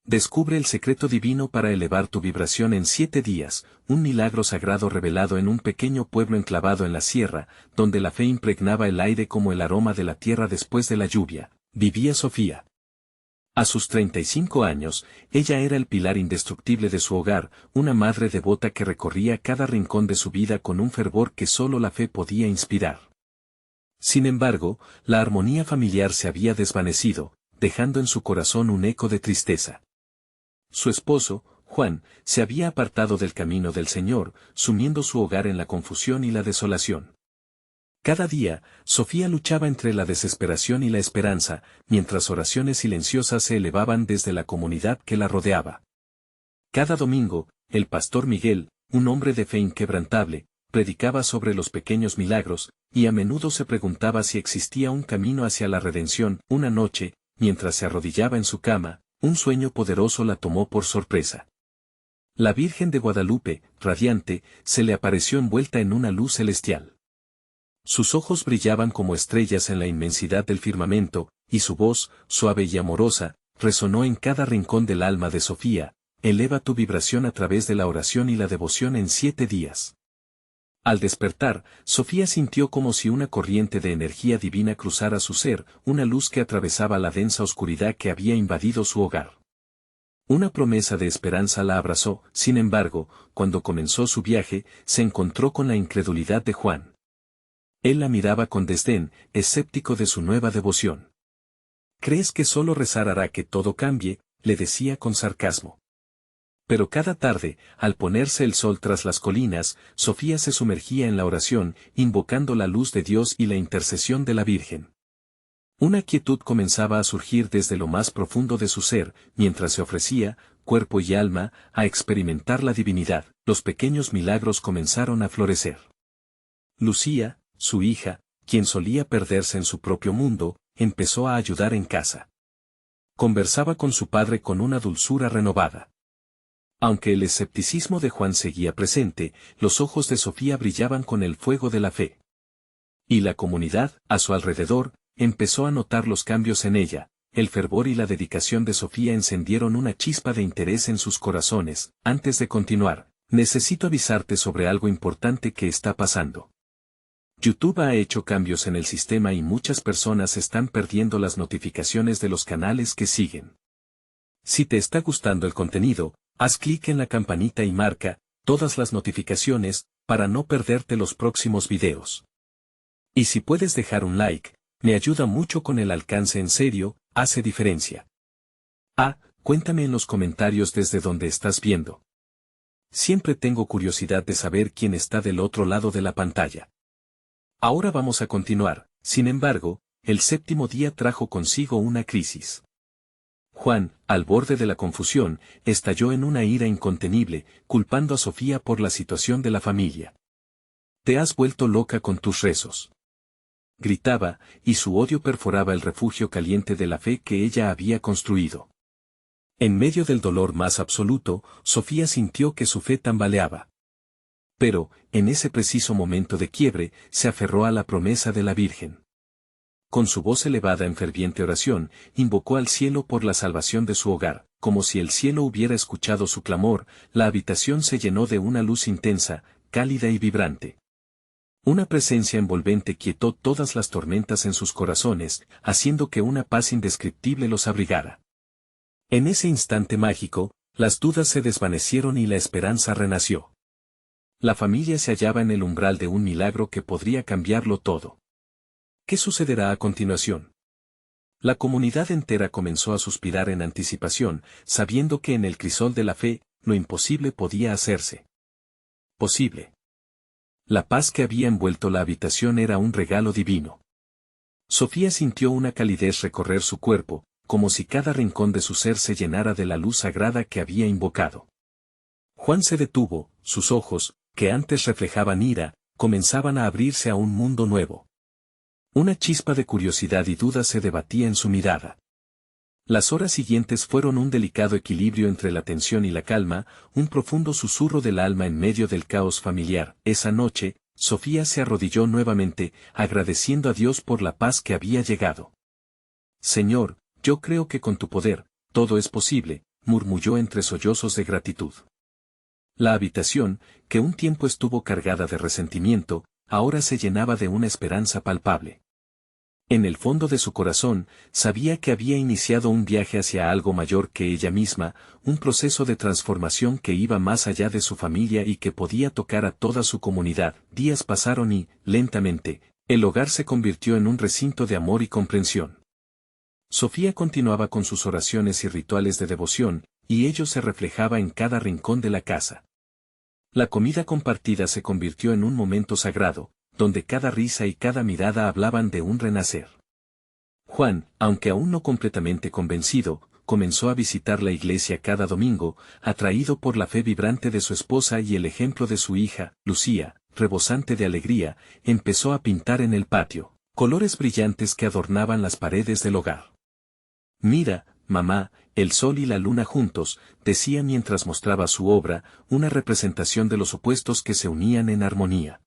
Descubre el secreto divino para elevar tu vibración en 7 días, un milagro sagrado revelado en un pequeño pueblo enclavado en la sierra, donde la fe impregnaba el aire como el aroma de la tierra después de la lluvia. Vivía Sofía. A sus 35 años, ella era el pilar indestructible de su hogar, una madre devota que recorría cada rincón de su vida con un fervor que solo la fe podía inspirar. Sin embargo, la armonía familiar se había desvanecido, dejando en su corazón un eco de tristeza. Su esposo, Juan, se había apartado del camino del Señor, sumiendo su hogar en la confusión y la desolación. Cada día, Sofía luchaba entre la desesperación y la esperanza, mientras oraciones silenciosas se elevaban desde la comunidad que la rodeaba. Cada domingo, el pastor Miguel, un hombre de fe inquebrantable, predicaba sobre los pequeños milagros, y a menudo se preguntaba si existía un camino hacia la redención. Una noche, mientras se arrodillaba en su cama, un sueño poderoso la tomó por sorpresa. La Virgen de Guadalupe, radiante, se le apareció envuelta en una luz celestial. Sus ojos brillaban como estrellas en la inmensidad del firmamento, y su voz, suave y amorosa, resonó en cada rincón del alma de Sofía: eleva tu vibración a través de la oración y la devoción en 7 días. Al despertar, Sofía sintió como si una corriente de energía divina cruzara su ser, una luz que atravesaba la densa oscuridad que había invadido su hogar. Una promesa de esperanza la abrazó. Sin embargo, cuando comenzó su viaje, se encontró con la incredulidad de Juan. Él la miraba con desdén, escéptico de su nueva devoción. ¿Crees que solo rezar hará que todo cambie?, le decía con sarcasmo. Pero cada tarde, al ponerse el sol tras las colinas, Sofía se sumergía en la oración, invocando la luz de Dios y la intercesión de la Virgen. Una quietud comenzaba a surgir desde lo más profundo de su ser, mientras se ofrecía, cuerpo y alma, a experimentar la divinidad. Los pequeños milagros comenzaron a florecer. Lucía, su hija, quien solía perderse en su propio mundo, empezó a ayudar en casa. Conversaba con su padre con una dulzura renovada. Aunque el escepticismo de Juan seguía presente, los ojos de Sofía brillaban con el fuego de la fe. Y la comunidad, a su alrededor, empezó a notar los cambios en ella. El fervor y la dedicación de Sofía encendieron una chispa de interés en sus corazones. Antes de continuar, necesito avisarte sobre algo importante que está pasando. YouTube ha hecho cambios en el sistema y muchas personas están perdiendo las notificaciones de los canales que siguen. Si te está gustando el contenido, haz clic en la campanita y marca todas las notificaciones para no perderte los próximos videos. Y si puedes dejar un like, me ayuda mucho con el alcance. En serio, hace diferencia. Cuéntame en los comentarios desde donde estás viendo. Siempre tengo curiosidad de saber quién está del otro lado de la pantalla. Ahora vamos a continuar. Sin embargo, el 7º día trajo consigo una crisis. Juan, al borde de la confusión, estalló en una ira incontenible, culpando a Sofía por la situación de la familia. «Te has vuelto loca con tus rezos», gritaba, y su odio perforaba el refugio caliente de la fe que ella había construido. En medio del dolor más absoluto, Sofía sintió que su fe tambaleaba. Pero, en ese preciso momento de quiebre, se aferró a la promesa de la Virgen. Con su voz elevada en ferviente oración, invocó al cielo por la salvación de su hogar. Como si el cielo hubiera escuchado su clamor, la habitación se llenó de una luz intensa, cálida y vibrante. Una presencia envolvente quietó todas las tormentas en sus corazones, haciendo que una paz indescriptible los abrigara. En ese instante mágico, las dudas se desvanecieron y la esperanza renació. La familia se hallaba en el umbral de un milagro que podría cambiarlo todo. ¿Qué sucederá a continuación? La comunidad entera comenzó a suspirar en anticipación, sabiendo que en el crisol de la fe, lo imposible podía hacerse posible. La paz que había envuelto la habitación era un regalo divino. Sofía sintió una calidez recorrer su cuerpo, como si cada rincón de su ser se llenara de la luz sagrada que había invocado. Juan se detuvo, sus ojos, que antes reflejaban ira, comenzaban a abrirse a un mundo nuevo. Una chispa de curiosidad y duda se debatía en su mirada. Las horas siguientes fueron un delicado equilibrio entre la tensión y la calma, un profundo susurro del alma en medio del caos familiar. Esa noche, Sofía se arrodilló nuevamente, agradeciendo a Dios por la paz que había llegado. «Señor, yo creo que con tu poder, todo es posible», murmulló entre sollozos de gratitud. La habitación, que un tiempo estuvo cargada de resentimiento, ahora se llenaba de una esperanza palpable. En el fondo de su corazón, sabía que había iniciado un viaje hacia algo mayor que ella misma, un proceso de transformación que iba más allá de su familia y que podía tocar a toda su comunidad. Días pasaron y, lentamente, el hogar se convirtió en un recinto de amor y comprensión. Sofía continuaba con sus oraciones y rituales de devoción, y ello se reflejaba en cada rincón de la casa. La comida compartida se convirtió en un momento sagrado, donde cada risa y cada mirada hablaban de un renacer. Juan, aunque aún no completamente convencido, comenzó a visitar la iglesia cada domingo, atraído por la fe vibrante de su esposa y el ejemplo de su hija, Lucía, rebosante de alegría, empezó a pintar en el patio, colores brillantes que adornaban las paredes del hogar. «Mira, mamá, el sol y la luna juntos», decía mientras mostraba su obra, una representación de los opuestos que se unían en armonía.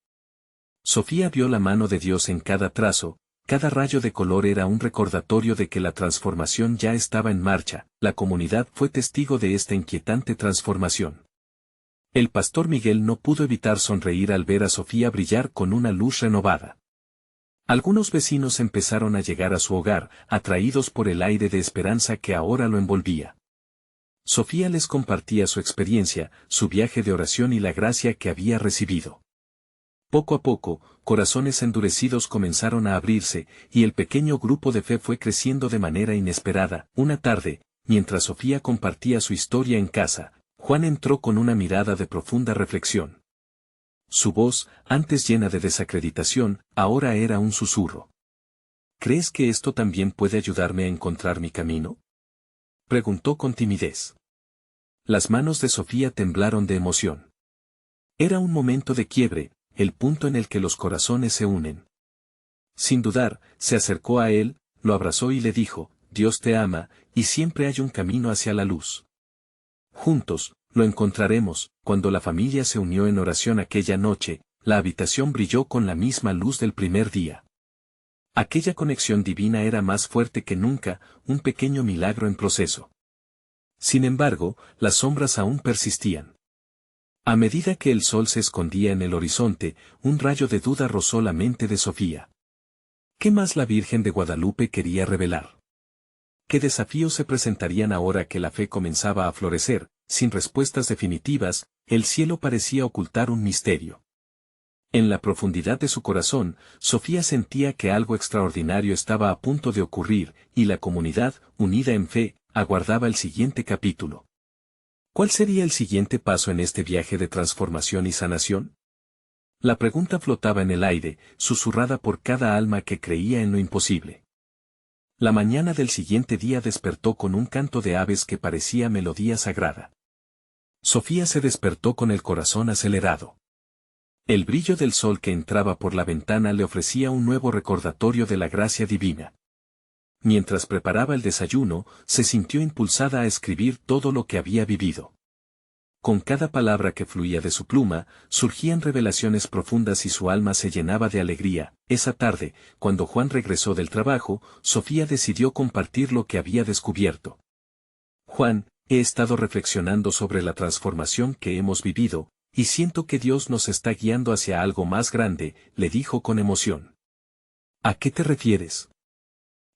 Sofía vio la mano de Dios en cada trazo, cada rayo de color era un recordatorio de que la transformación ya estaba en marcha. La comunidad fue testigo de esta inquietante transformación. El pastor Miguel no pudo evitar sonreír al ver a Sofía brillar con una luz renovada. Algunos vecinos empezaron a llegar a su hogar, atraídos por el aire de esperanza que ahora lo envolvía. Sofía les compartía su experiencia, su viaje de oración y la gracia que había recibido. Poco a poco, corazones endurecidos comenzaron a abrirse, y el pequeño grupo de fe fue creciendo de manera inesperada. Una tarde, mientras Sofía compartía su historia en casa, Juan entró con una mirada de profunda reflexión. Su voz, antes llena de desacreditación, ahora era un susurro. ¿Crees que esto también puede ayudarme a encontrar mi camino?, preguntó con timidez. Las manos de Sofía temblaron de emoción. Era un momento de quiebre, el punto en el que los corazones se unen. Sin dudar, se acercó a él, lo abrazó y le dijo: «Dios te ama, y siempre hay un camino hacia la luz. Juntos, lo encontraremos». Cuando la familia se unió en oración aquella noche, la habitación brilló con la misma luz del primer día. Aquella conexión divina era más fuerte que nunca, un pequeño milagro en proceso. Sin embargo, las sombras aún persistían. A medida que el sol se escondía en el horizonte, un rayo de duda rozó la mente de Sofía. ¿Qué más la Virgen de Guadalupe quería revelar? ¿Qué desafíos se presentarían ahora que la fe comenzaba a florecer? Sin respuestas definitivas, el cielo parecía ocultar un misterio. En la profundidad de su corazón, Sofía sentía que algo extraordinario estaba a punto de ocurrir, y la comunidad, unida en fe, aguardaba el siguiente capítulo. ¿Cuál sería el siguiente paso en este viaje de transformación y sanación? La pregunta flotaba en el aire, susurrada por cada alma que creía en lo imposible. La mañana del siguiente día despertó con un canto de aves que parecía melodía sagrada. Sofía se despertó con el corazón acelerado. El brillo del sol que entraba por la ventana le ofrecía un nuevo recordatorio de la gracia divina. Mientras preparaba el desayuno, se sintió impulsada a escribir todo lo que había vivido. Con cada palabra que fluía de su pluma, surgían revelaciones profundas y su alma se llenaba de alegría. Esa tarde, cuando Juan regresó del trabajo, Sofía decidió compartir lo que había descubierto. «Juan, he estado reflexionando sobre la transformación que hemos vivido, y siento que Dios nos está guiando hacia algo más grande», le dijo con emoción. «¿A qué te refieres?»,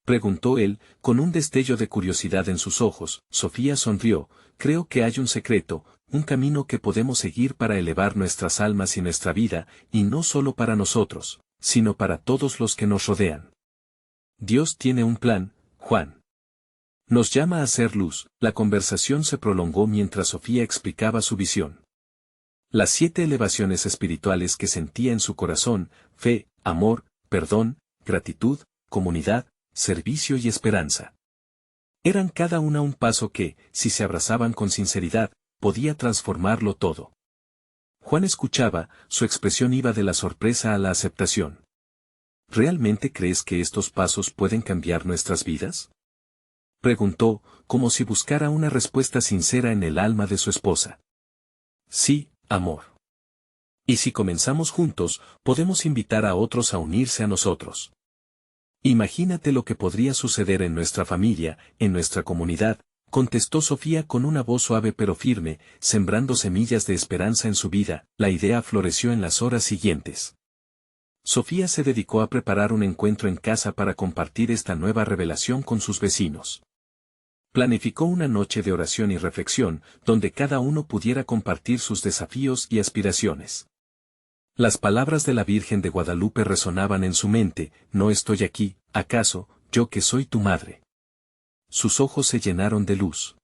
preguntó él, con un destello de curiosidad en sus ojos. Sofía sonrió. «Creo que hay un secreto, un camino que podemos seguir para elevar nuestras almas y nuestra vida, y no solo para nosotros, sino para todos los que nos rodean. Dios tiene un plan, Juan. Nos llama a ser luz». La conversación se prolongó mientras Sofía explicaba su visión. Las 7 elevaciones espirituales que sentía en su corazón: fe, amor, perdón, gratitud, comunidad, servicio y esperanza. Eran cada una un paso que, si se abrazaban con sinceridad, podía transformarlo todo. Juan escuchaba, su expresión iba de la sorpresa a la aceptación. ¿Realmente crees que estos pasos pueden cambiar nuestras vidas?, preguntó, como si buscara una respuesta sincera en el alma de su esposa. «Sí, amor. Y si comenzamos juntos, podemos invitar a otros a unirse a nosotros. Imagínate lo que podría suceder en nuestra familia, en nuestra comunidad, Contestó Sofía con una voz suave pero firme, sembrando semillas de esperanza en su vida. La idea floreció en las horas siguientes. Sofía se dedicó a preparar un encuentro en casa para compartir esta nueva revelación con sus vecinos. Planificó una noche de oración y reflexión, donde cada uno pudiera compartir sus desafíos y aspiraciones. Las palabras de la Virgen de Guadalupe resonaban en su mente: no estoy aquí, ¿acaso, yo que soy tu madre? Sus ojos se llenaron de luz.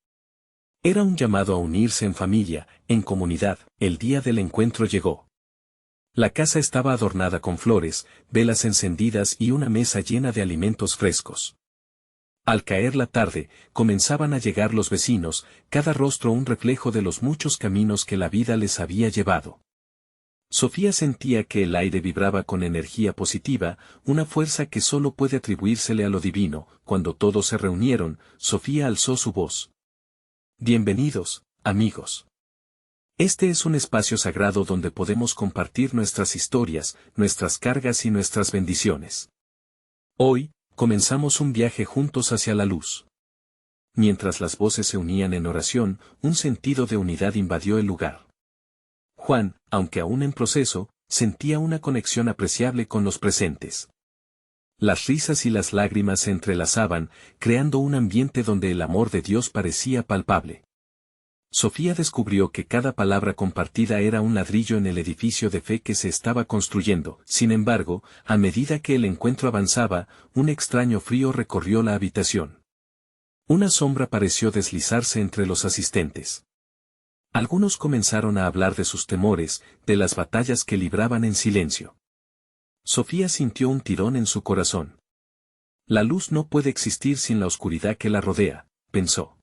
Era un llamado a unirse en familia, en comunidad. El día del encuentro llegó. La casa estaba adornada con flores, velas encendidas y una mesa llena de alimentos frescos. Al caer la tarde, comenzaban a llegar los vecinos, cada rostro un reflejo de los muchos caminos que la vida les había llevado. Sofía sentía que el aire vibraba con energía positiva, una fuerza que solo puede atribuírsele a lo divino. Cuando todos se reunieron, Sofía alzó su voz. Bienvenidos, amigos. Este es un espacio sagrado donde podemos compartir nuestras historias, nuestras cargas y nuestras bendiciones. Hoy, comenzamos un viaje juntos hacia la luz. Mientras las voces se unían en oración, un sentido de unidad invadió el lugar. Juan, aunque aún en proceso, sentía una conexión apreciable con los presentes. Las risas y las lágrimas se entrelazaban, creando un ambiente donde el amor de Dios parecía palpable. Sofía descubrió que cada palabra compartida era un ladrillo en el edificio de fe que se estaba construyendo. Sin embargo, a medida que el encuentro avanzaba, un extraño frío recorrió la habitación. Una sombra pareció deslizarse entre los asistentes. Algunos comenzaron a hablar de sus temores, de las batallas que libraban en silencio. Sofía sintió un tirón en su corazón. La luz no puede existir sin la oscuridad que la rodea, pensó.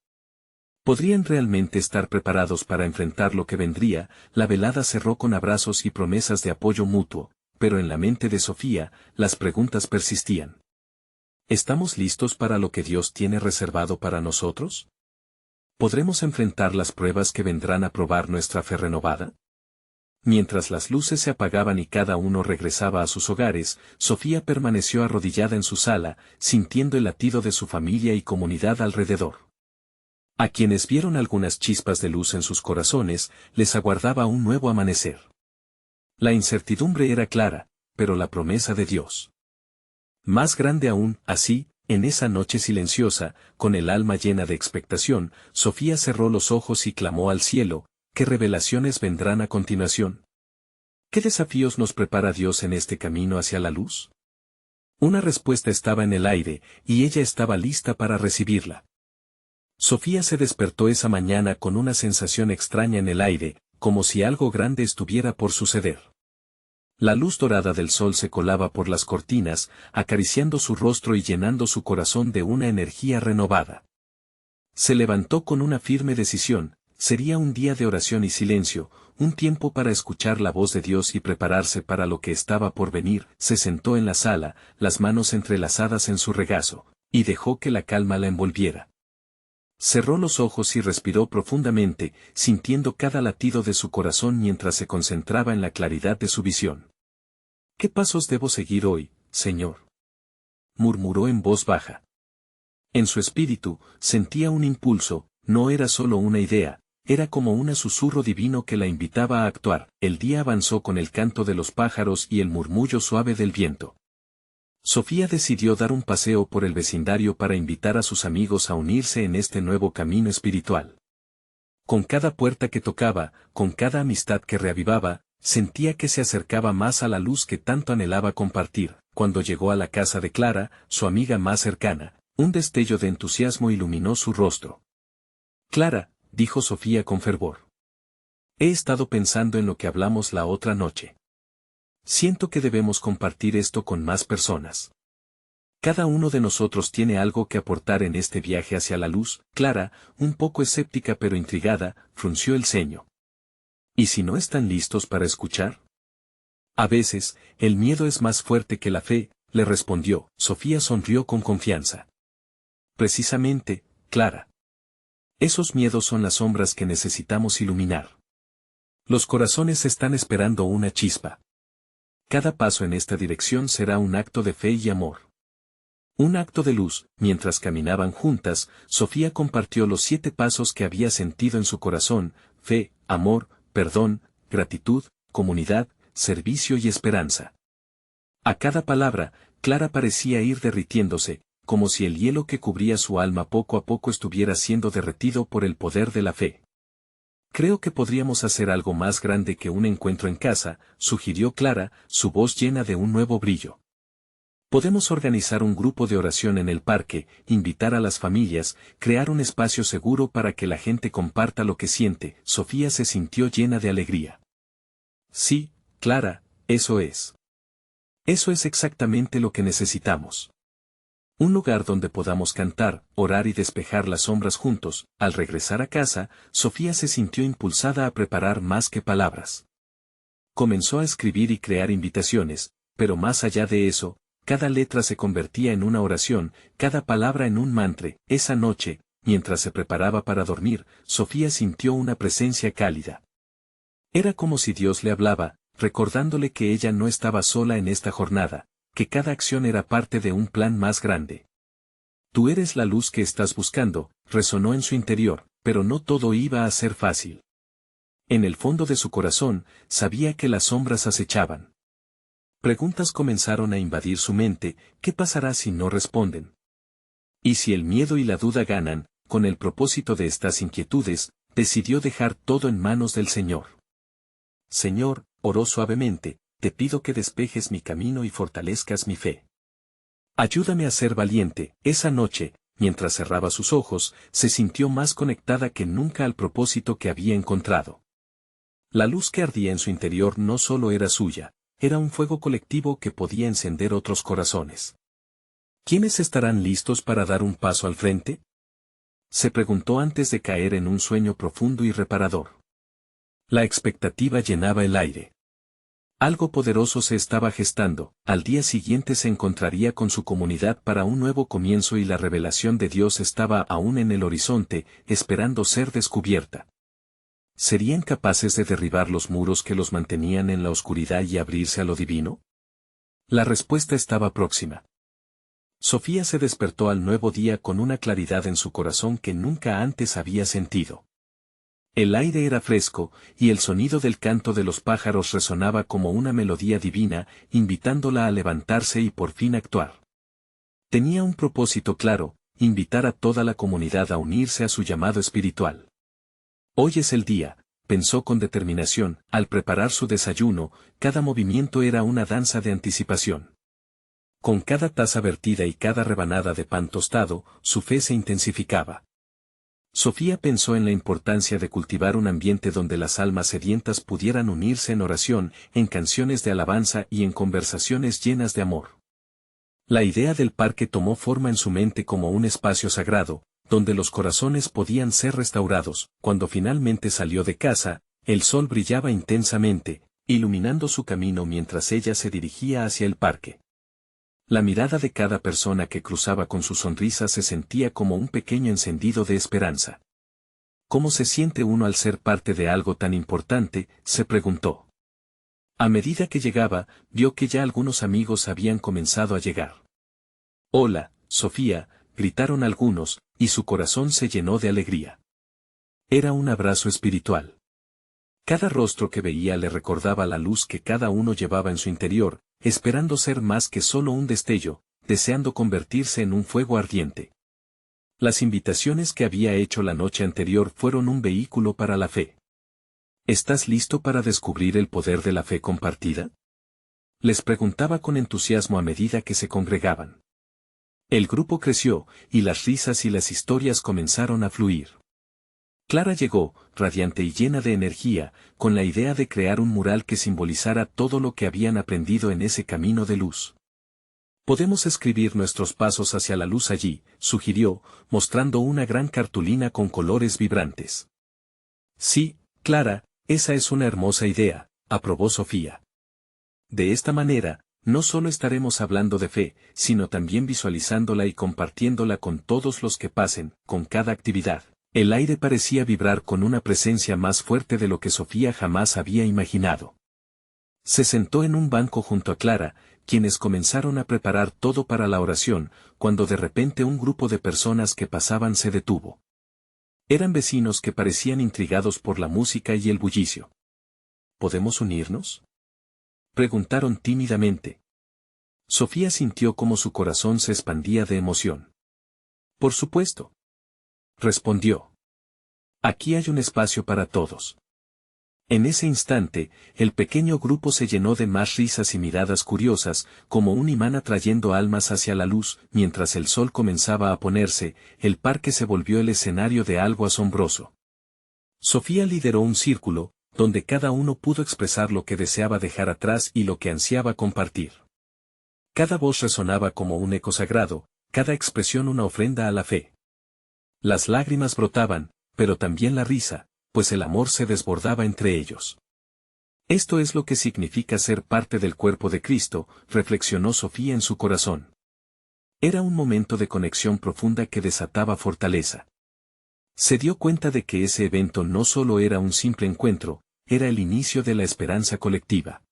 ¿Podrían realmente estar preparados para enfrentar lo que vendría? La velada cerró con abrazos y promesas de apoyo mutuo, pero en la mente de Sofía, las preguntas persistían. ¿Estamos listos para lo que Dios tiene reservado para nosotros? ¿Podremos enfrentar las pruebas que vendrán a probar nuestra fe renovada? Mientras las luces se apagaban y cada uno regresaba a sus hogares, Sofía permaneció arrodillada en su sala, sintiendo el latido de su familia y comunidad alrededor. A quienes vieron algunas chispas de luz en sus corazones, les aguardaba un nuevo amanecer. La incertidumbre era clara, pero la promesa de Dios. Más grande aún. Así, en esa noche silenciosa, con el alma llena de expectación, Sofía cerró los ojos y clamó al cielo: ¿qué revelaciones vendrán a continuación? ¿Qué desafíos nos prepara Dios en este camino hacia la luz? Una respuesta estaba en el aire, y ella estaba lista para recibirla. Sofía se despertó esa mañana con una sensación extraña en el aire, como si algo grande estuviera por suceder. La luz dorada del sol se colaba por las cortinas, acariciando su rostro y llenando su corazón de una energía renovada. Se levantó con una firme decisión: sería un día de oración y silencio, un tiempo para escuchar la voz de Dios y prepararse para lo que estaba por venir. Se sentó en la sala, las manos entrelazadas en su regazo, y dejó que la calma la envolviera. Cerró los ojos y respiró profundamente, sintiendo cada latido de su corazón mientras se concentraba en la claridad de su visión. ¿Qué pasos debo seguir hoy, Señor?, murmuró en voz baja. En su espíritu, sentía un impulso. No era solo una idea, era como un susurro divino que la invitaba a actuar. El día avanzó con el canto de los pájaros y el murmullo suave del viento. Sofía decidió dar un paseo por el vecindario para invitar a sus amigos a unirse en este nuevo camino espiritual. Con cada puerta que tocaba, con cada amistad que reavivaba, sentía que se acercaba más a la luz que tanto anhelaba compartir. Cuando llegó a la casa de Clara, su amiga más cercana, un destello de entusiasmo iluminó su rostro. «Clara», dijo Sofía con fervor. «He estado pensando en lo que hablamos la otra noche. Siento que debemos compartir esto con más personas. Cada uno de nosotros tiene algo que aportar en este viaje hacia la luz». Clara, un poco escéptica pero intrigada, frunció el ceño. ¿Y si no están listos para escuchar? A veces, el miedo es más fuerte que la fe, le respondió. Sofía sonrió con confianza. Precisamente, Clara. Esos miedos son las sombras que necesitamos iluminar. Los corazones están esperando una chispa. Cada paso en esta dirección será un acto de fe y amor. Un acto de luz. Mientras caminaban juntas, Sofía compartió los 7 pasos que había sentido en su corazón: fe, amor, perdón, gratitud, comunidad, servicio y esperanza. A cada palabra, Clara parecía ir derritiéndose, como si el hielo que cubría su alma poco a poco estuviera siendo derretido por el poder de la fe. Creo que podríamos hacer algo más grande que un encuentro en casa, sugirió Clara, su voz llena de un nuevo brillo. Podemos organizar un grupo de oración en el parque, invitar a las familias, crear un espacio seguro para que la gente comparta lo que siente. Sofía se sintió llena de alegría. Sí, Clara, eso es. Eso es exactamente lo que necesitamos. Un lugar donde podamos cantar, orar y despejar las sombras juntos. Al regresar a casa, Sofía se sintió impulsada a preparar más que palabras. Comenzó a escribir y crear invitaciones, pero más allá de eso, cada letra se convertía en una oración, cada palabra en un mantra. Esa noche, mientras se preparaba para dormir, Sofía sintió una presencia cálida. Era como si Dios le hablaba, recordándole que ella no estaba sola en esta jornada, que cada acción era parte de un plan más grande. Tú eres la luz que estás buscando, resonó en su interior, pero no todo iba a ser fácil. En el fondo de su corazón, sabía que las sombras acechaban. Preguntas comenzaron a invadir su mente: ¿qué pasará si no responden? Y si el miedo y la duda ganan. Con el propósito de estas inquietudes, decidió dejar todo en manos del Señor. Señor, oró suavemente, te pido que despejes mi camino y fortalezcas mi fe. Ayúdame a ser valiente. Esa noche, mientras cerraba sus ojos, se sintió más conectada que nunca al propósito que había encontrado. La luz que ardía en su interior no solo era suya, era un fuego colectivo que podía encender otros corazones. ¿Quiénes estarán listos para dar un paso al frente?, se preguntó antes de caer en un sueño profundo y reparador. La expectativa llenaba el aire. Algo poderoso se estaba gestando. Al día siguiente se encontraría con su comunidad para un nuevo comienzo y la revelación de Dios estaba aún en el horizonte, esperando ser descubierta. ¿Serían capaces de derribar los muros que los mantenían en la oscuridad y abrirse a lo divino? La respuesta estaba próxima. Sofía se despertó al nuevo día con una claridad en su corazón que nunca antes había sentido. El aire era fresco, y el sonido del canto de los pájaros resonaba como una melodía divina, invitándola a levantarse y por fin actuar. Tenía un propósito claro: invitar a toda la comunidad a unirse a su llamado espiritual. Hoy es el día, pensó con determinación. Al preparar su desayuno, cada movimiento era una danza de anticipación. Con cada taza vertida y cada rebanada de pan tostado, su fe se intensificaba. Sofía pensó en la importancia de cultivar un ambiente donde las almas sedientas pudieran unirse en oración, en canciones de alabanza y en conversaciones llenas de amor. La idea del parque tomó forma en su mente como un espacio sagrado, donde los corazones podían ser restaurados. Cuando finalmente salió de casa, el sol brillaba intensamente, iluminando su camino mientras ella se dirigía hacia el parque. La mirada de cada persona que cruzaba con su sonrisa se sentía como un pequeño encendido de esperanza. ¿Cómo se siente uno al ser parte de algo tan importante?, se preguntó. A medida que llegaba, vio que ya algunos amigos habían comenzado a llegar. «Hola, Sofía», gritaron algunos, y su corazón se llenó de alegría. Era un abrazo espiritual. Cada rostro que veía le recordaba la luz que cada uno llevaba en su interior, esperando ser más que solo un destello, deseando convertirse en un fuego ardiente. Las invitaciones que había hecho la noche anterior fueron un vehículo para la fe. ¿Estás listo para descubrir el poder de la fe compartida?, les preguntaba con entusiasmo a medida que se congregaban. El grupo creció, y las risas y las historias comenzaron a fluir. Clara llegó, radiante y llena de energía, con la idea de crear un mural que simbolizara todo lo que habían aprendido en ese camino de luz. «Podemos escribir nuestros pasos hacia la luz allí», sugirió, mostrando una gran cartulina con colores vibrantes. «Sí, Clara, esa es una hermosa idea», aprobó Sofía. «De esta manera, no solo estaremos hablando de fe, sino también visualizándola y compartiéndola con todos los que pasen». Con cada actividad, el aire parecía vibrar con una presencia más fuerte de lo que Sofía jamás había imaginado. Se sentó en un banco junto a Clara, quienes comenzaron a preparar todo para la oración, cuando de repente un grupo de personas que pasaban se detuvo. Eran vecinos que parecían intrigados por la música y el bullicio. ¿Podemos unirnos?, preguntaron tímidamente. Sofía sintió como su corazón se expandía de emoción. Por supuesto, respondió. Aquí hay un espacio para todos. En ese instante, el pequeño grupo se llenó de más risas y miradas curiosas, como un imán atrayendo almas hacia la luz. Mientras el sol comenzaba a ponerse, el parque se volvió el escenario de algo asombroso. Sofía lideró un círculo, donde cada uno pudo expresar lo que deseaba dejar atrás y lo que ansiaba compartir. Cada voz resonaba como un eco sagrado, cada expresión una ofrenda a la fe. Las lágrimas brotaban, pero también la risa, pues el amor se desbordaba entre ellos. Esto es lo que significa ser parte del cuerpo de Cristo, reflexionó Sofía en su corazón. Era un momento de conexión profunda que desataba fortaleza. Se dio cuenta de que ese evento no solo era un simple encuentro, era el inicio de la esperanza colectiva.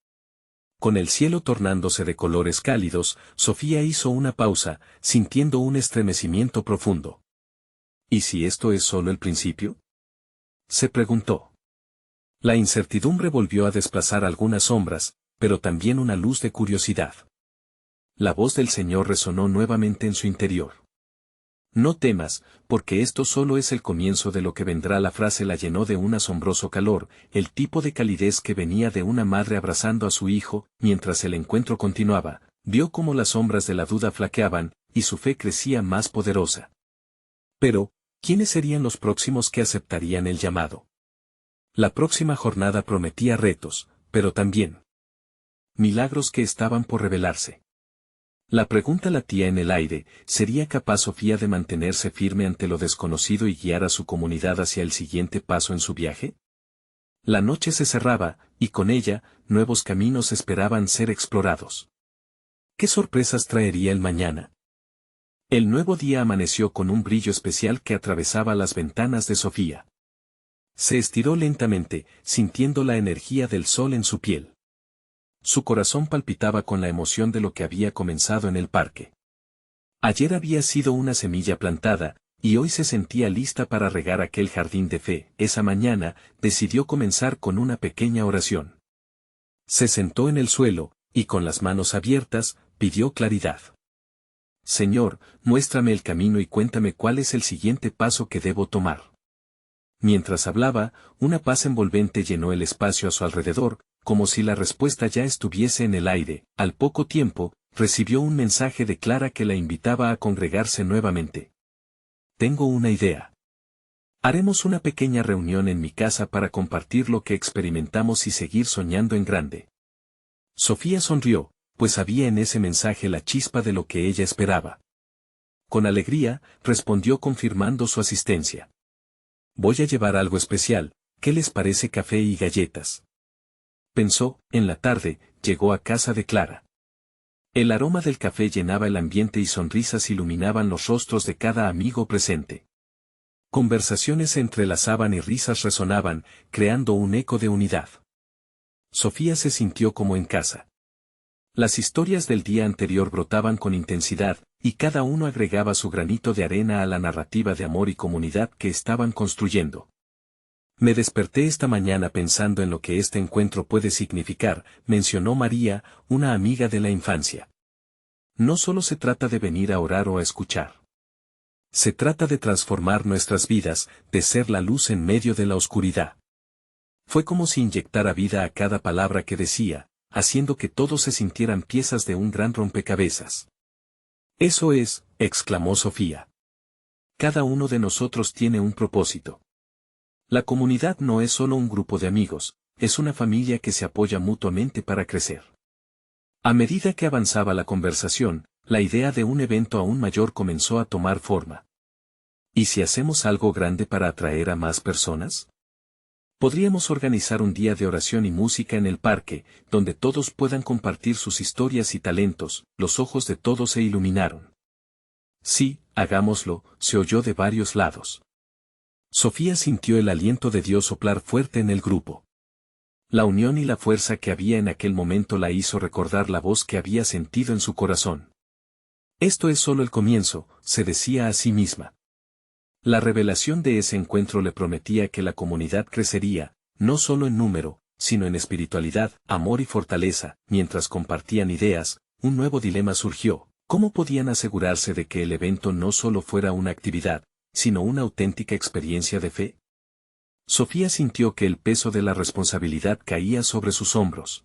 Con el cielo tornándose de colores cálidos, Sofía hizo una pausa, sintiendo un estremecimiento profundo. ¿Y si esto es solo el principio?, se preguntó. La incertidumbre volvió a desplazar algunas sombras, pero también una luz de curiosidad. La voz del Señor resonó nuevamente en su interior. No temas, porque esto solo es el comienzo de lo que vendrá. La frase la llenó de un asombroso calor, el tipo de calidez que venía de una madre abrazando a su hijo. Mientras el encuentro continuaba, vio cómo las sombras de la duda flaqueaban, y su fe crecía más poderosa. Pero, ¿quiénes serían los próximos que aceptarían el llamado? La próxima jornada prometía retos, pero también milagros que estaban por revelarse. La pregunta latía en el aire: ¿sería capaz Sofía de mantenerse firme ante lo desconocido y guiar a su comunidad hacia el siguiente paso en su viaje? La noche se cerraba, y con ella, nuevos caminos esperaban ser explorados. ¿Qué sorpresas traería el mañana? El nuevo día amaneció con un brillo especial que atravesaba las ventanas de Sofía. Se estiró lentamente, sintiendo la energía del sol en su piel. Su corazón palpitaba con la emoción de lo que había comenzado en el parque. Ayer había sido una semilla plantada, y hoy se sentía lista para regar aquel jardín de fe. Esa mañana, decidió comenzar con una pequeña oración. Se sentó en el suelo, y con las manos abiertas, pidió claridad. Señor, muéstrame el camino y cuéntame cuál es el siguiente paso que debo tomar. Mientras hablaba, una paz envolvente llenó el espacio a su alrededor, como si la respuesta ya estuviese en el aire. Al poco tiempo, recibió un mensaje de Clara que la invitaba a congregarse nuevamente. Tengo una idea. Haremos una pequeña reunión en mi casa para compartir lo que experimentamos y seguir soñando en grande. Sofía sonrió, pues había en ese mensaje la chispa de lo que ella esperaba. Con alegría, respondió confirmando su asistencia. Voy a llevar algo especial, ¿qué les parece café y galletas? Pensó. En la tarde, llegó a casa de Clara. El aroma del café llenaba el ambiente y sonrisas iluminaban los rostros de cada amigo presente. Conversaciones se entrelazaban y risas resonaban, creando un eco de unidad. Sofía se sintió como en casa. Las historias del día anterior brotaban con intensidad, y cada uno agregaba su granito de arena a la narrativa de amor y comunidad que estaban construyendo. Me desperté esta mañana pensando en lo que este encuentro puede significar, mencionó María, una amiga de la infancia. No solo se trata de venir a orar o a escuchar. Se trata de transformar nuestras vidas, de ser la luz en medio de la oscuridad. Fue como si inyectara vida a cada palabra que decía, haciendo que todos se sintieran piezas de un gran rompecabezas. Eso es, exclamó Sofía. Cada uno de nosotros tiene un propósito. La comunidad no es solo un grupo de amigos, es una familia que se apoya mutuamente para crecer. A medida que avanzaba la conversación, la idea de un evento aún mayor comenzó a tomar forma. ¿Y si hacemos algo grande para atraer a más personas? Podríamos organizar un día de oración y música en el parque, donde todos puedan compartir sus historias y talentos. Los ojos de todos se iluminaron. Sí, hagámoslo, se oyó de varios lados. Sofía sintió el aliento de Dios soplar fuerte en el grupo. La unión y la fuerza que había en aquel momento la hizo recordar la voz que había sentido en su corazón. Esto es solo el comienzo, se decía a sí misma. La revelación de ese encuentro le prometía que la comunidad crecería, no solo en número, sino en espiritualidad, amor y fortaleza. Mientras compartían ideas, un nuevo dilema surgió: ¿cómo podían asegurarse de que el evento no solo fuera una actividad, sino una auténtica experiencia de fe? Sofía sintió que el peso de la responsabilidad caía sobre sus hombros.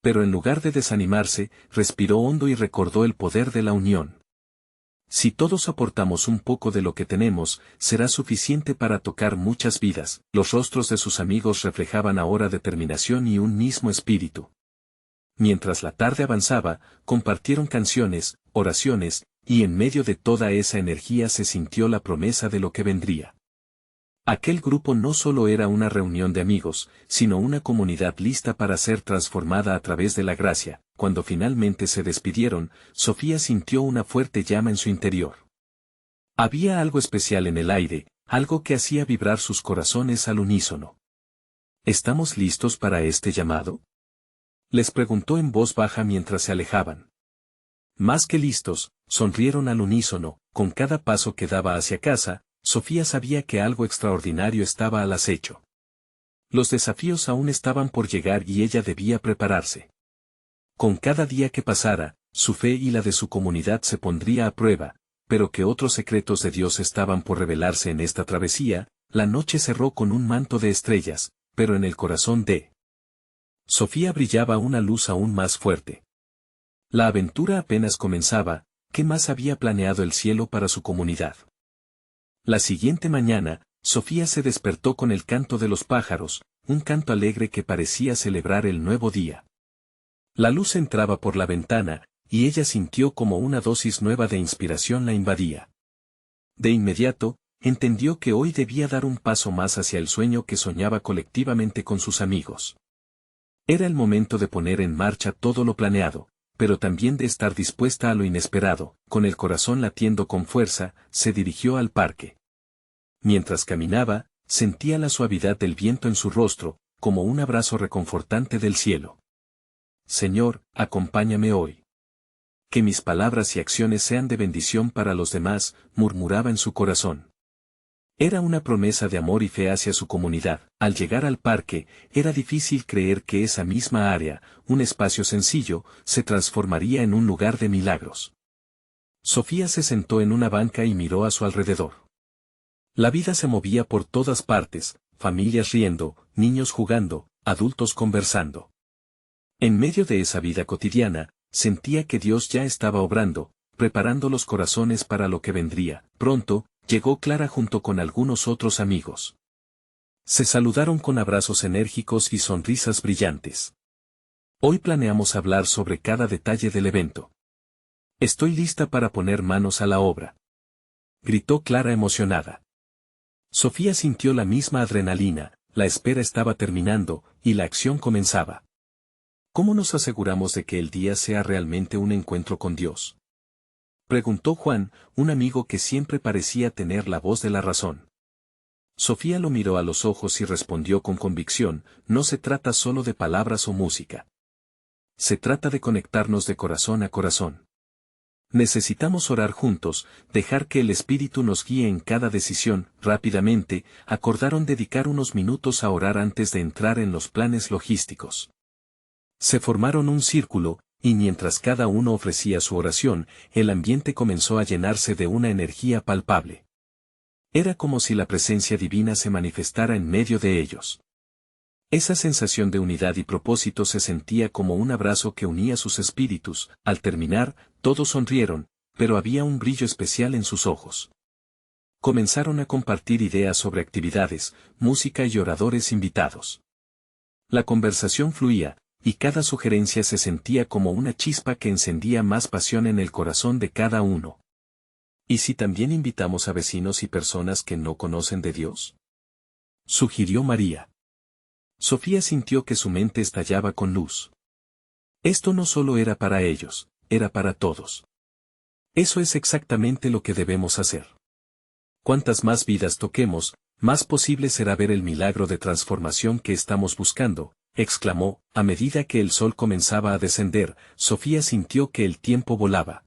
Pero en lugar de desanimarse, respiró hondo y recordó el poder de la unión. Si todos aportamos un poco de lo que tenemos, será suficiente para tocar muchas vidas. Los rostros de sus amigos reflejaban ahora determinación y un mismo espíritu. Mientras la tarde avanzaba, compartieron canciones, oraciones, y en medio de toda esa energía se sintió la promesa de lo que vendría. Aquel grupo no solo era una reunión de amigos, sino una comunidad lista para ser transformada a través de la gracia. Cuando finalmente se despidieron, Sofía sintió una fuerte llama en su interior. Había algo especial en el aire, algo que hacía vibrar sus corazones al unísono. ¿Estamos listos para este llamado?, les preguntó en voz baja mientras se alejaban. Más que listos, sonrieron al unísono. Con cada paso que daba hacia casa, Sofía sabía que algo extraordinario estaba al acecho. Los desafíos aún estaban por llegar y ella debía prepararse. Con cada día que pasara, su fe y la de su comunidad se pondría a prueba, pero que otros secretos de Dios estaban por revelarse en esta travesía. La noche cerró con un manto de estrellas, pero en el corazón de Sofía brillaba una luz aún más fuerte. La aventura apenas comenzaba. ¿Qué más había planeado el cielo para su comunidad? La siguiente mañana, Sofía se despertó con el canto de los pájaros, un canto alegre que parecía celebrar el nuevo día. La luz entraba por la ventana, y ella sintió como una dosis nueva de inspiración la invadía. De inmediato, entendió que hoy debía dar un paso más hacia el sueño que soñaba colectivamente con sus amigos. Era el momento de poner en marcha todo lo planeado, pero también de estar dispuesta a lo inesperado. Con el corazón latiendo con fuerza, se dirigió al parque. Mientras caminaba, sentía la suavidad del viento en su rostro, como un abrazo reconfortante del cielo. Señor, acompáñame hoy. Que mis palabras y acciones sean de bendición para los demás, murmuraba en su corazón. Era una promesa de amor y fe hacia su comunidad. Al llegar al parque, era difícil creer que esa misma área, un espacio sencillo, se transformaría en un lugar de milagros. Sofía se sentó en una banca y miró a su alrededor. La vida se movía por todas partes, familias riendo, niños jugando, adultos conversando. En medio de esa vida cotidiana, sentía que Dios ya estaba obrando, preparando los corazones para lo que vendría. Pronto, llegó Clara junto con algunos otros amigos. Se saludaron con abrazos enérgicos y sonrisas brillantes. Hoy planeamos hablar sobre cada detalle del evento. Estoy lista para poner manos a la obra, gritó Clara emocionada. Sofía sintió la misma adrenalina. La espera estaba terminando, y la acción comenzaba. ¿Cómo nos aseguramos de que el día sea realmente un encuentro con Dios?, preguntó Juan, un amigo que siempre parecía tener la voz de la razón. Sofía lo miró a los ojos y respondió con convicción: no se trata solo de palabras o música. Se trata de conectarnos de corazón a corazón. Necesitamos orar juntos, dejar que el Espíritu nos guíe en cada decisión. Rápidamente, acordaron dedicar unos minutos a orar antes de entrar en los planes logísticos. Se formaron un círculo, y mientras cada uno ofrecía su oración, el ambiente comenzó a llenarse de una energía palpable. Era como si la presencia divina se manifestara en medio de ellos. Esa sensación de unidad y propósito se sentía como un abrazo que unía sus espíritus. Al terminar, todos sonrieron, pero había un brillo especial en sus ojos. Comenzaron a compartir ideas sobre actividades, música y oradores invitados. La conversación fluía, y cada sugerencia se sentía como una chispa que encendía más pasión en el corazón de cada uno. ¿Y si también invitamos a vecinos y personas que no conocen de Dios?, sugirió María. Sofía sintió que su mente estallaba con luz. Esto no solo era para ellos, era para todos. Eso es exactamente lo que debemos hacer. Cuantas más vidas toquemos, más posible será ver el milagro de transformación que estamos buscando. exclamó, a medida que el sol comenzaba a descender, Sofía sintió que el tiempo volaba.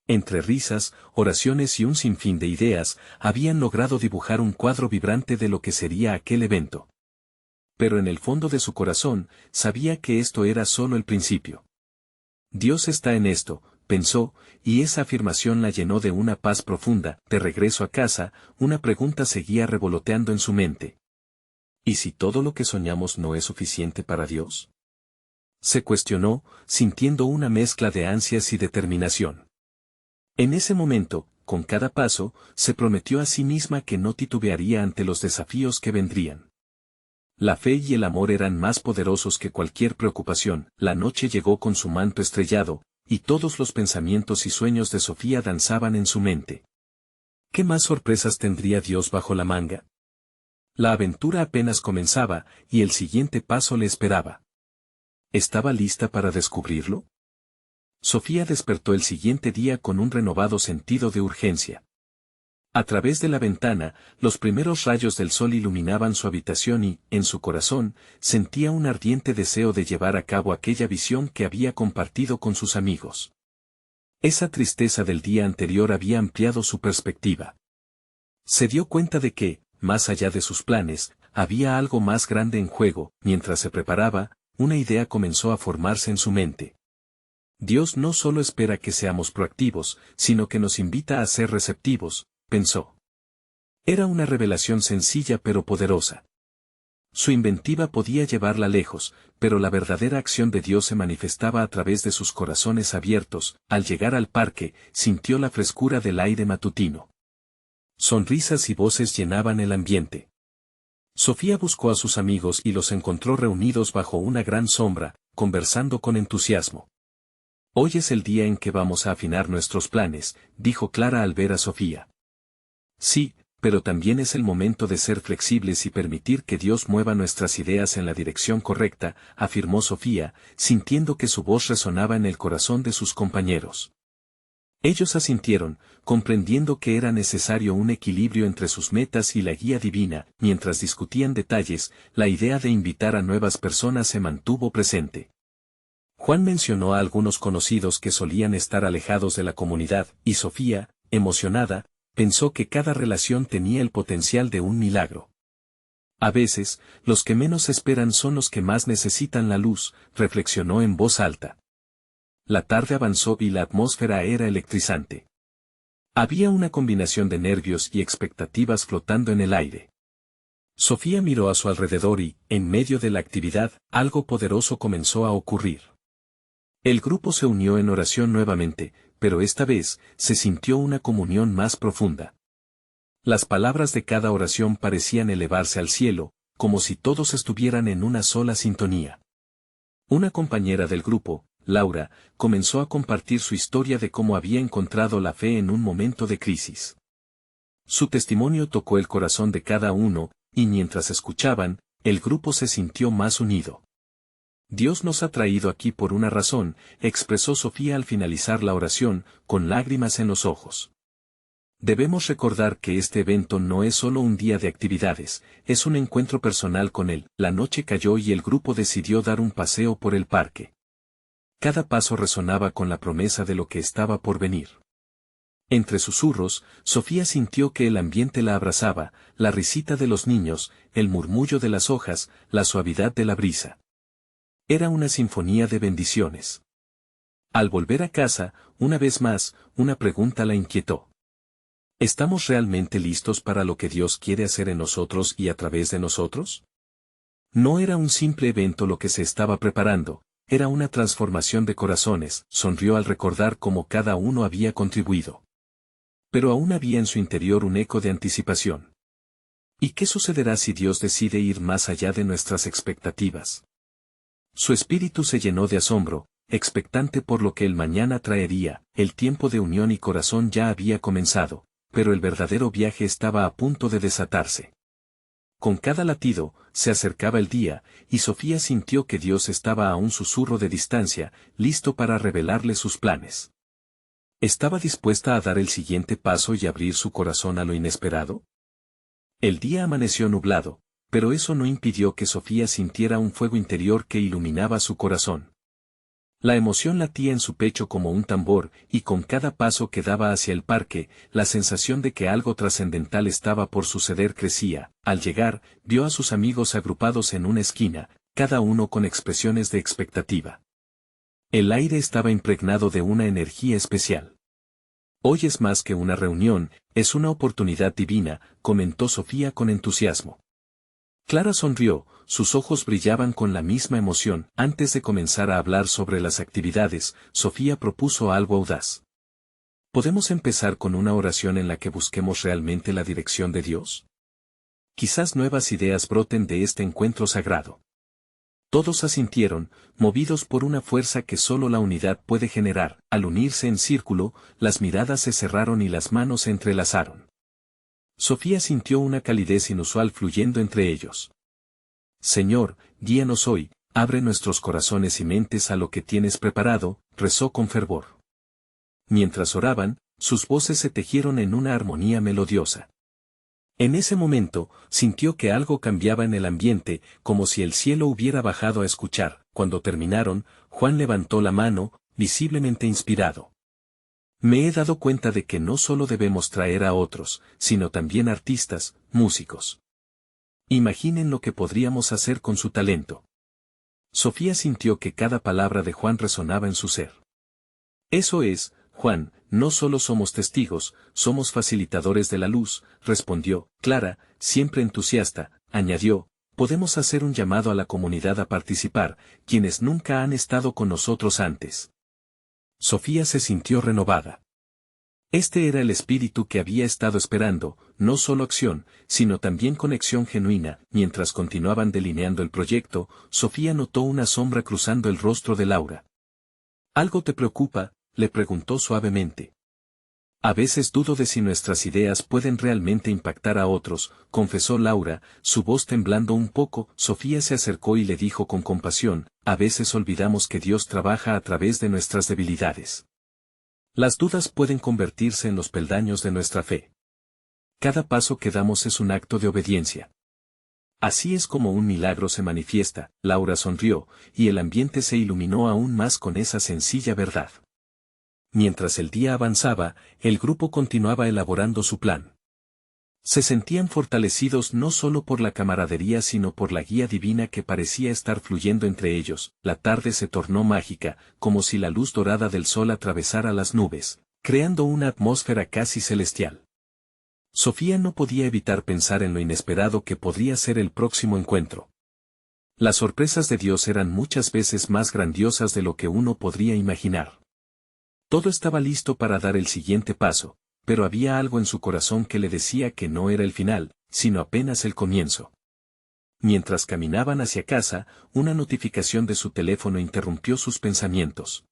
Entre risas, oraciones y un sinfín de ideas, habían logrado dibujar un cuadro vibrante de lo que sería aquel evento. Pero en el fondo de su corazón, sabía que esto era solo el principio. Dios está en esto, pensó, y esa afirmación la llenó de una paz profunda. De regreso a casa, una pregunta seguía revoloteando en su mente. ¿Y si todo lo que soñamos no es suficiente para Dios? Se cuestionó, sintiendo una mezcla de ansias y determinación. En ese momento, con cada paso, se prometió a sí misma que no titubearía ante los desafíos que vendrían. La fe y el amor eran más poderosos que cualquier preocupación. La noche llegó con su manto estrellado, y todos los pensamientos y sueños de Sofía danzaban en su mente. ¿Qué más sorpresas tendría Dios bajo la manga? La aventura apenas comenzaba, y el siguiente paso le esperaba. ¿Estaba lista para descubrirlo? Sofía despertó el siguiente día con un renovado sentido de urgencia. A través de la ventana, los primeros rayos del sol iluminaban su habitación y, en su corazón, sentía un ardiente deseo de llevar a cabo aquella visión que había compartido con sus amigos. Esa tristeza del día anterior había ampliado su perspectiva. Se dio cuenta de que, más allá de sus planes, había algo más grande en juego. Mientras se preparaba, una idea comenzó a formarse en su mente. Dios no solo espera que seamos proactivos, sino que nos invita a ser receptivos, pensó. Era una revelación sencilla pero poderosa. Su inventiva podía llevarla lejos, pero la verdadera acción de Dios se manifestaba a través de sus corazones abiertos. Al llegar al parque, sintió la frescura del aire matutino. Sonrisas y voces llenaban el ambiente. Sofía buscó a sus amigos y los encontró reunidos bajo una gran sombra, conversando con entusiasmo. Hoy es el día en que vamos a afinar nuestros planes, dijo Clara al ver a Sofía. Sí, pero también es el momento de ser flexibles y permitir que Dios mueva nuestras ideas en la dirección correcta, afirmó Sofía, sintiendo que su voz resonaba en el corazón de sus compañeros. Ellos asintieron, comprendiendo que era necesario un equilibrio entre sus metas y la guía divina. Mientras discutían detalles, la idea de invitar a nuevas personas se mantuvo presente. Juan mencionó a algunos conocidos que solían estar alejados de la comunidad, y Sofía, emocionada, pensó que cada relación tenía el potencial de un milagro. A veces, los que menos esperan son los que más necesitan la luz, reflexionó en voz alta. La tarde avanzó y la atmósfera era electrizante. Había una combinación de nervios y expectativas flotando en el aire. Sofía miró a su alrededor y, en medio de la actividad, algo poderoso comenzó a ocurrir. El grupo se unió en oración nuevamente, pero esta vez, se sintió una comunión más profunda. Las palabras de cada oración parecían elevarse al cielo, como si todos estuvieran en una sola sintonía. Una compañera del grupo, Laura, comenzó a compartir su historia de cómo había encontrado la fe en un momento de crisis. Su testimonio tocó el corazón de cada uno, y mientras escuchaban, el grupo se sintió más unido. Dios nos ha traído aquí por una razón, expresó Sofía al finalizar la oración, con lágrimas en los ojos. Debemos recordar que este evento no es solo un día de actividades, es un encuentro personal con Él. La noche cayó y el grupo decidió dar un paseo por el parque. Cada paso resonaba con la promesa de lo que estaba por venir. Entre susurros, Sofía sintió que el ambiente la abrazaba, la risita de los niños, el murmullo de las hojas, la suavidad de la brisa. Era una sinfonía de bendiciones. Al volver a casa, una vez más, una pregunta la inquietó. ¿Estamos realmente listos para lo que Dios quiere hacer en nosotros y a través de nosotros? No era un simple evento lo que se estaba preparando, era una transformación de corazones. Sonrió al recordar cómo cada uno había contribuido. Pero aún había en su interior un eco de anticipación. ¿Y qué sucederá si Dios decide ir más allá de nuestras expectativas? Su espíritu se llenó de asombro, expectante por lo que el mañana traería. El tiempo de unión y corazón ya había comenzado, pero el verdadero viaje estaba a punto de desatarse. Con cada latido, se acercaba el día, y Sofía sintió que Dios estaba a un susurro de distancia, listo para revelarle sus planes. ¿Estaba dispuesta a dar el siguiente paso y abrir su corazón a lo inesperado? El día amaneció nublado, pero eso no impidió que Sofía sintiera un fuego interior que iluminaba su corazón. La emoción latía en su pecho como un tambor, y con cada paso que daba hacia el parque, la sensación de que algo trascendental estaba por suceder crecía. Al llegar, vio a sus amigos agrupados en una esquina, cada uno con expresiones de expectativa. El aire estaba impregnado de una energía especial. Hoy es más que una reunión, es una oportunidad divina, comentó Sofía con entusiasmo. Clara sonrió, sus ojos brillaban con la misma emoción. Antes de comenzar a hablar sobre las actividades, Sofía propuso algo audaz. ¿Podemos empezar con una oración en la que busquemos realmente la dirección de Dios? Quizás nuevas ideas broten de este encuentro sagrado. Todos asintieron, movidos por una fuerza que solo la unidad puede generar. Al unirse en círculo, las miradas se cerraron y las manos se entrelazaron. Sofía sintió una calidez inusual fluyendo entre ellos. Señor, guíanos hoy, abre nuestros corazones y mentes a lo que tienes preparado, rezó con fervor. Mientras oraban, sus voces se tejieron en una armonía melodiosa. En ese momento, sintió que algo cambiaba en el ambiente, como si el cielo hubiera bajado a escuchar. Cuando terminaron, Juan levantó la mano, visiblemente inspirado. Me he dado cuenta de que no solo debemos traer a otros, sino también artistas, músicos. Imaginen lo que podríamos hacer con su talento. Sofía sintió que cada palabra de Juan resonaba en su ser. Eso es, Juan, no solo somos testigos, somos facilitadores de la luz, respondió. Clara, siempre entusiasta, añadió, podemos hacer un llamado a la comunidad a participar, quienes nunca han estado con nosotros antes. Sofía se sintió renovada. Este era el espíritu que había estado esperando, no solo acción, sino también conexión genuina. Mientras continuaban delineando el proyecto, Sofía notó una sombra cruzando el rostro de Laura. ¿Algo te preocupa?, le preguntó suavemente. A veces dudo de si nuestras ideas pueden realmente impactar a otros, confesó Laura, su voz temblando un poco. Sofía se acercó y le dijo con compasión, a veces olvidamos que Dios trabaja a través de nuestras debilidades. Las dudas pueden convertirse en los peldaños de nuestra fe. Cada paso que damos es un acto de obediencia. Así es como un milagro se manifiesta. Laura sonrió, y el ambiente se iluminó aún más con esa sencilla verdad. Mientras el día avanzaba, el grupo continuaba elaborando su plan. Se sentían fortalecidos no solo por la camaradería sino por la guía divina que parecía estar fluyendo entre ellos. La tarde se tornó mágica, como si la luz dorada del sol atravesara las nubes, creando una atmósfera casi celestial. Sofía no podía evitar pensar en lo inesperado que podría ser el próximo encuentro. Las sorpresas de Dios eran muchas veces más grandiosas de lo que uno podría imaginar. Todo estaba listo para dar el siguiente paso, pero había algo en su corazón que le decía que no era el final, sino apenas el comienzo. Mientras caminaban hacia casa, una notificación de su teléfono interrumpió sus pensamientos.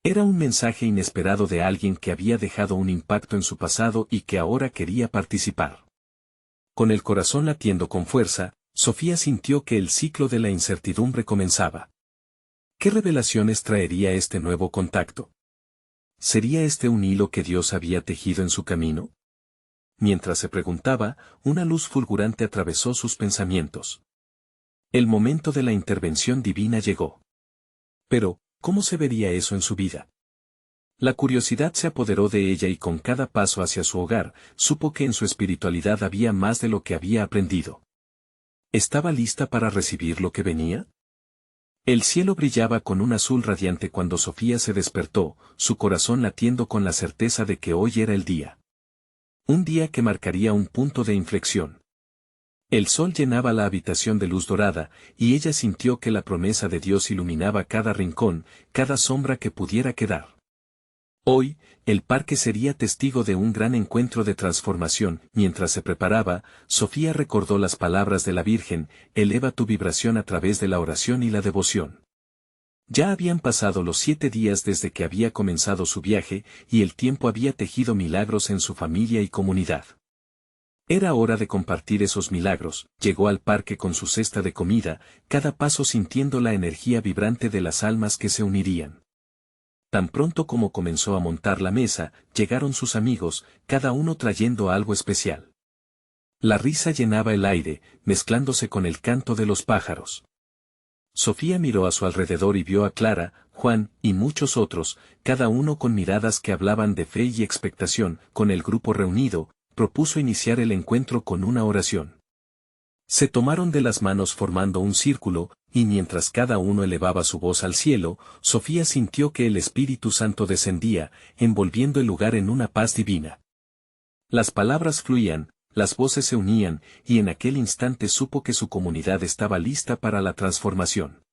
Era un mensaje inesperado de alguien que había dejado un impacto en su pasado y que ahora quería participar. Con el corazón latiendo con fuerza, Sofía sintió que el ciclo de la incertidumbre comenzaba. ¿Qué revelaciones traería este nuevo contacto? ¿Sería este un hilo que Dios había tejido en su camino? Mientras se preguntaba, una luz fulgurante atravesó sus pensamientos. El momento de la intervención divina llegó. Pero, ¿cómo se vería eso en su vida? La curiosidad se apoderó de ella y con cada paso hacia su hogar, supo que en su espiritualidad había más de lo que había aprendido. ¿Estaba lista para recibir lo que venía? El cielo brillaba con un azul radiante cuando Sofía se despertó, su corazón latiendo con la certeza de que hoy era el día. Un día que marcaría un punto de inflexión. El sol llenaba la habitación de luz dorada, y ella sintió que la promesa de Dios iluminaba cada rincón, cada sombra que pudiera quedar. Hoy, el parque sería testigo de un gran encuentro de transformación. Mientras se preparaba, Sofía recordó las palabras de la Virgen, eleva tu vibración a través de la oración y la devoción. Ya habían pasado los 7 días desde que había comenzado su viaje, y el tiempo había tejido milagros en su familia y comunidad. Era hora de compartir esos milagros. Llegó al parque con su cesta de comida, cada paso sintiendo la energía vibrante de las almas que se unirían. Tan pronto como comenzó a montar la mesa, llegaron sus amigos, cada uno trayendo algo especial. La risa llenaba el aire, mezclándose con el canto de los pájaros. Sofía miró a su alrededor y vio a Clara, Juan, y muchos otros, cada uno con miradas que hablaban de fe y expectación. Con el grupo reunido, propuso iniciar el encuentro con una oración. Se tomaron de las manos formando un círculo, y mientras cada uno elevaba su voz al cielo, Sofía sintió que el Espíritu Santo descendía, envolviendo el lugar en una paz divina. Las palabras fluían, las voces se unían, y en aquel instante supo que su comunidad estaba lista para la transformación.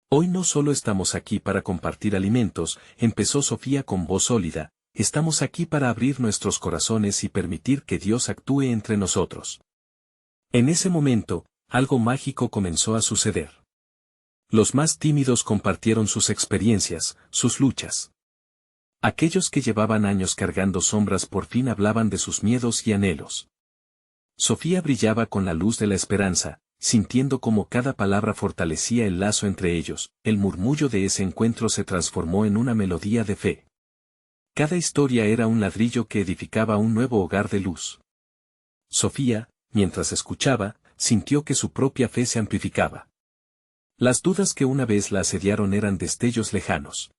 Hoy no solo estamos aquí para compartir alimentos, empezó Sofía con voz sólida, estamos aquí para abrir nuestros corazones y permitir que Dios actúe entre nosotros. En ese momento, algo mágico comenzó a suceder. Los más tímidos compartieron sus experiencias, sus luchas. Aquellos que llevaban años cargando sombras por fin hablaban de sus miedos y anhelos. Sofía brillaba con la luz de la esperanza, sintiendo como cada palabra fortalecía el lazo entre ellos. El murmullo de ese encuentro se transformó en una melodía de fe. Cada historia era un ladrillo que edificaba un nuevo hogar de luz. Sofía, mientras escuchaba, sintió que su propia fe se amplificaba. Las dudas que una vez la asediaron eran destellos lejanos.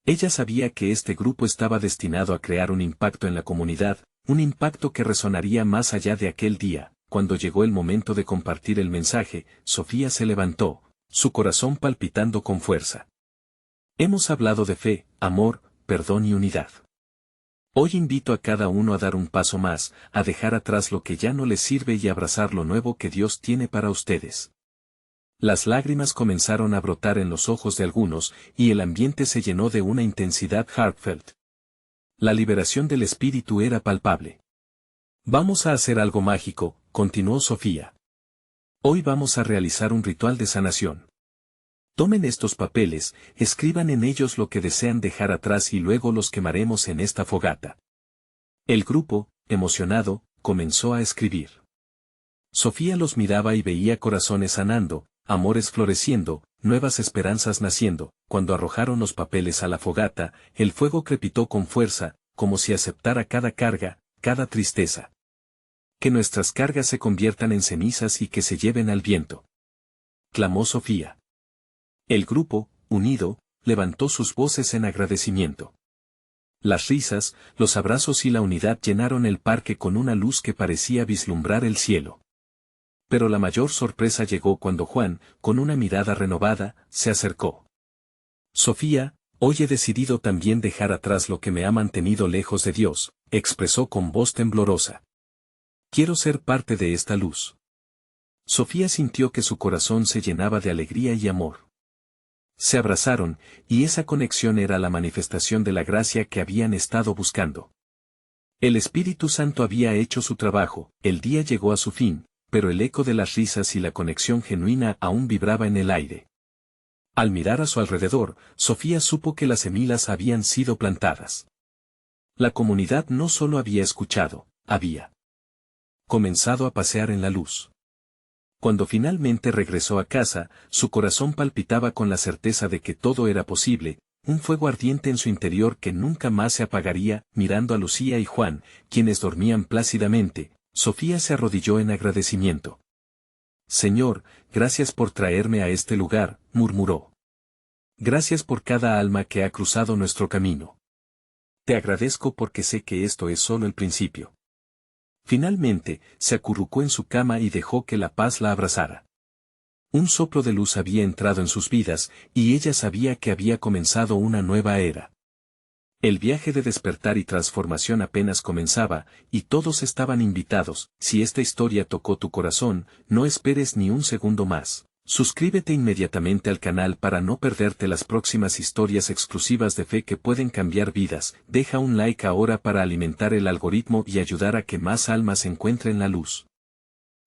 Ella sabía que este grupo estaba destinado a crear un impacto en la comunidad, un impacto que resonaría más allá de aquel día. Cuando llegó el momento de compartir el mensaje, Sofía se levantó, su corazón palpitando con fuerza. Hemos hablado de fe, amor, perdón y unidad. Hoy invito a cada uno a dar un paso más, a dejar atrás lo que ya no les sirve y abrazar lo nuevo que Dios tiene para ustedes. Las lágrimas comenzaron a brotar en los ojos de algunos, y el ambiente se llenó de una intensidad heartfelt. La liberación del espíritu era palpable. Vamos a hacer algo mágico, continuó Sofía. Hoy vamos a realizar un ritual de sanación. Tomen estos papeles, escriban en ellos lo que desean dejar atrás y luego los quemaremos en esta fogata. El grupo, emocionado, comenzó a escribir. Sofía los miraba y veía corazones sanando, amores floreciendo, nuevas esperanzas naciendo. Cuando arrojaron los papeles a la fogata, el fuego crepitó con fuerza, como si aceptara cada carga, cada tristeza. Que nuestras cargas se conviertan en cenizas y que se lleven al viento, clamó Sofía. El grupo, unido, levantó sus voces en agradecimiento. Las risas, los abrazos y la unidad llenaron el parque con una luz que parecía vislumbrar el cielo. Pero la mayor sorpresa llegó cuando Juan, con una mirada renovada, se acercó. Sofía, hoy he decidido también dejar atrás lo que me ha mantenido lejos de Dios, expresó con voz temblorosa. Quiero ser parte de esta luz. Sofía sintió que su corazón se llenaba de alegría y amor. Se abrazaron, y esa conexión era la manifestación de la gracia que habían estado buscando. El Espíritu Santo había hecho su trabajo, el día llegó a su fin, pero el eco de las risas y la conexión genuina aún vibraba en el aire. Al mirar a su alrededor, Sofía supo que las semillas habían sido plantadas. La comunidad no solo había escuchado, había comenzado a pasear en la luz. Cuando finalmente regresó a casa, su corazón palpitaba con la certeza de que todo era posible, un fuego ardiente en su interior que nunca más se apagaría. Mirando a Lucía y Juan, quienes dormían plácidamente, Sofía se arrodilló en agradecimiento. Señor, gracias por traerme a este lugar, murmuró. Gracias por cada alma que ha cruzado nuestro camino. Te agradezco porque sé que esto es solo el principio. Finalmente, se acurrucó en su cama y dejó que la paz la abrazara. Un soplo de luz había entrado en sus vidas, y ella sabía que había comenzado una nueva era. El viaje de despertar y transformación apenas comenzaba, y todos estaban invitados. Si esta historia tocó tu corazón, no esperes ni un segundo más. Suscríbete inmediatamente al canal para no perderte las próximas historias exclusivas de fe que pueden cambiar vidas. Deja un like ahora para alimentar el algoritmo y ayudar a que más almas encuentren la luz.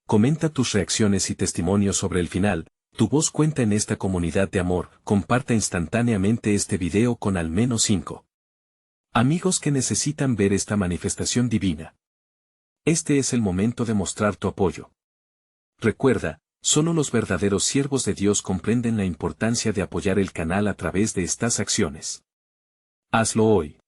Comenta tus reacciones y testimonios sobre el final. Tu voz cuenta en esta comunidad de amor. Comparta instantáneamente este video con al menos 5 amigos que necesitan ver esta manifestación divina. Este es el momento de mostrar tu apoyo. Recuerda, solo los verdaderos siervos de Dios comprenden la importancia de apoyar el canal a través de estas acciones. Hazlo hoy.